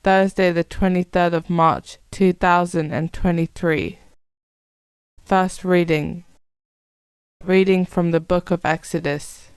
Thursday the 23rd of March 2023. First reading. Reading from the book of Exodus.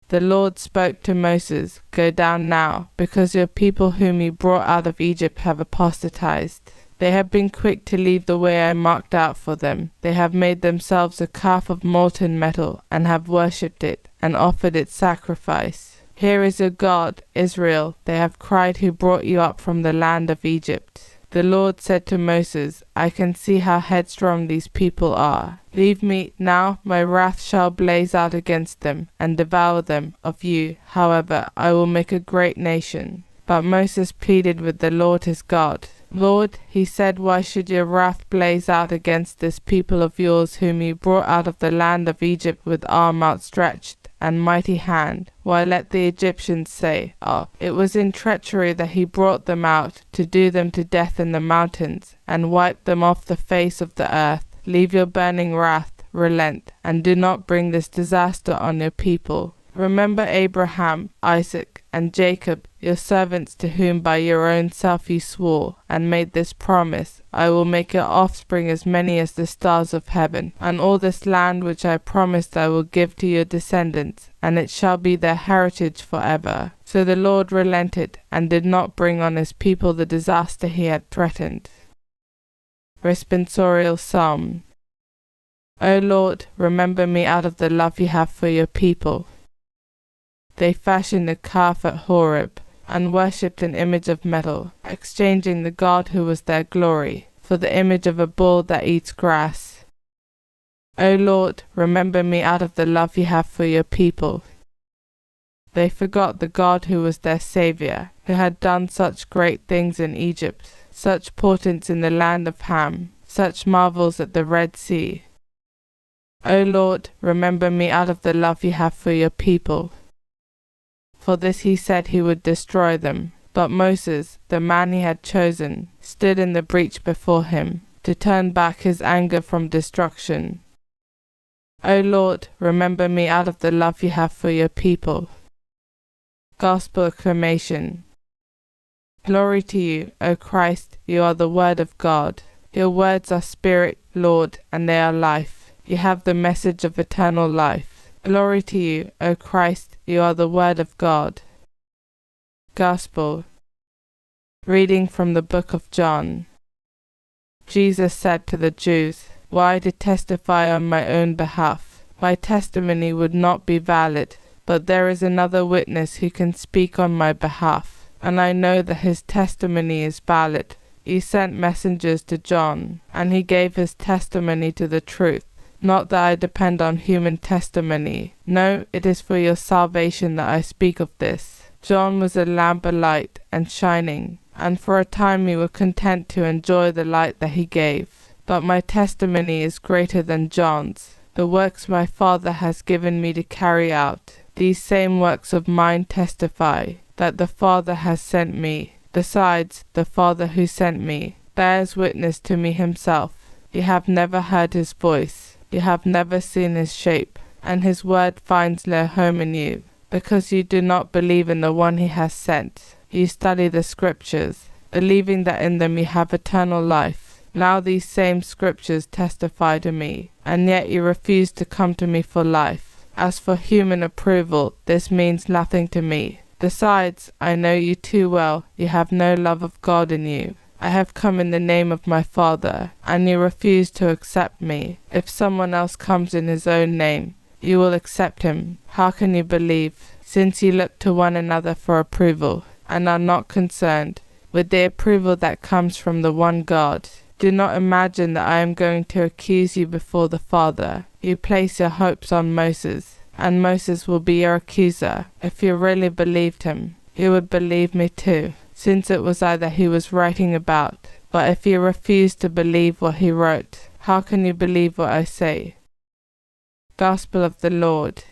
The Lord spoke to Moses, "Go down now, because your people whom you brought out of Egypt have apostatized. They have been quick to leave the way I marked out for them. They have made themselves a calf of molten metal, and have worshipped it, and offered its sacrifice. Here is your God, Israel, they have cried, who brought you up from the land of Egypt." The Lord said to Moses, "I can see how headstrong these people are. Leave me now, my wrath shall blaze out against them, and devour them. Of you, however, I will make a great nation." But Moses pleaded with the Lord his God. "Lord," he said, "why should your wrath blaze out against this people of yours whom you brought out of the land of Egypt with arm outstretched and mighty hand? Why let the Egyptians say, 'It was in treachery that he brought them out, to do them to death in the mountains, and wipe them off the face of the earth'? Leave your burning wrath, relent, and do not bring this disaster on your people. Remember Abraham, Isaac, and Jacob, your servants, to whom by your own self you swore, and made this promise, 'I will make your offspring as many as the stars of heaven, and all this land which I promised I will give to your descendants, and it shall be their heritage forever.' So the Lord relented, and did not bring on his people the disaster he had threatened. Responsorial Psalm. O Lord, remember me out of the love you have for your people. They fashioned a calf at Horeb, and worshipped an image of metal, exchanging the God who was their glory for the image of a bull that eats grass. O Lord, remember me out of the love you have for your people. They forgot the God who was their Saviour, who had done such great things in Egypt, such portents in the land of Ham, such marvels at the Red Sea. O Lord, remember me out of the love you have for your people. For this he said he would destroy them. But Moses, the man he had chosen, stood in the breach before him, to turn back his anger from destruction. O Lord, remember me out of the love you have for your people. Gospel acclamation. Glory to you, O Christ, you are the Word of God. Your words are spirit, Lord, and they are life. You have the message of eternal life. Glory to you, O Christ, you are the Word of God. Gospel. Reading from the book of John. Jesus said to the Jews, "Were I to testify on my own behalf, my testimony would not be valid, but there is another witness who can speak on my behalf, and I know that his testimony is valid. He sent messengers to John, and he gave his testimony to the truth. Not that I depend on human testimony. No, it is for your salvation that I speak of this. John was a lamp, a light, and shining, and for a time we were content to enjoy the light that he gave. But my testimony is greater than John's. The works my Father has given me to carry out, these same works of mine testify that the Father has sent me. Besides, the Father who sent me bears witness to me himself. You have never heard his voice. You have never seen his shape, and his word finds no home in you, because you do not believe in the one he has sent. You study the scriptures, believing that in them you have eternal life. Now these same scriptures testify to me, and yet you refuse to come to me for life. As for human approval, this means nothing to me. Besides, I know you too well, you have no love of God in you. I have come in the name of my Father, and you refuse to accept me. If someone else comes in his own name, you will accept him. How can you believe, since you look to one another for approval, and are not concerned with the approval that comes from the one God? Do not imagine that I am going to accuse you before the Father. You place your hopes on Moses, and Moses will be your accuser. If you really believed him, you would believe me too, since it was I that he was writing about. But if you refuse to believe what he wrote, how can you believe what I say? Gospel of the Lord.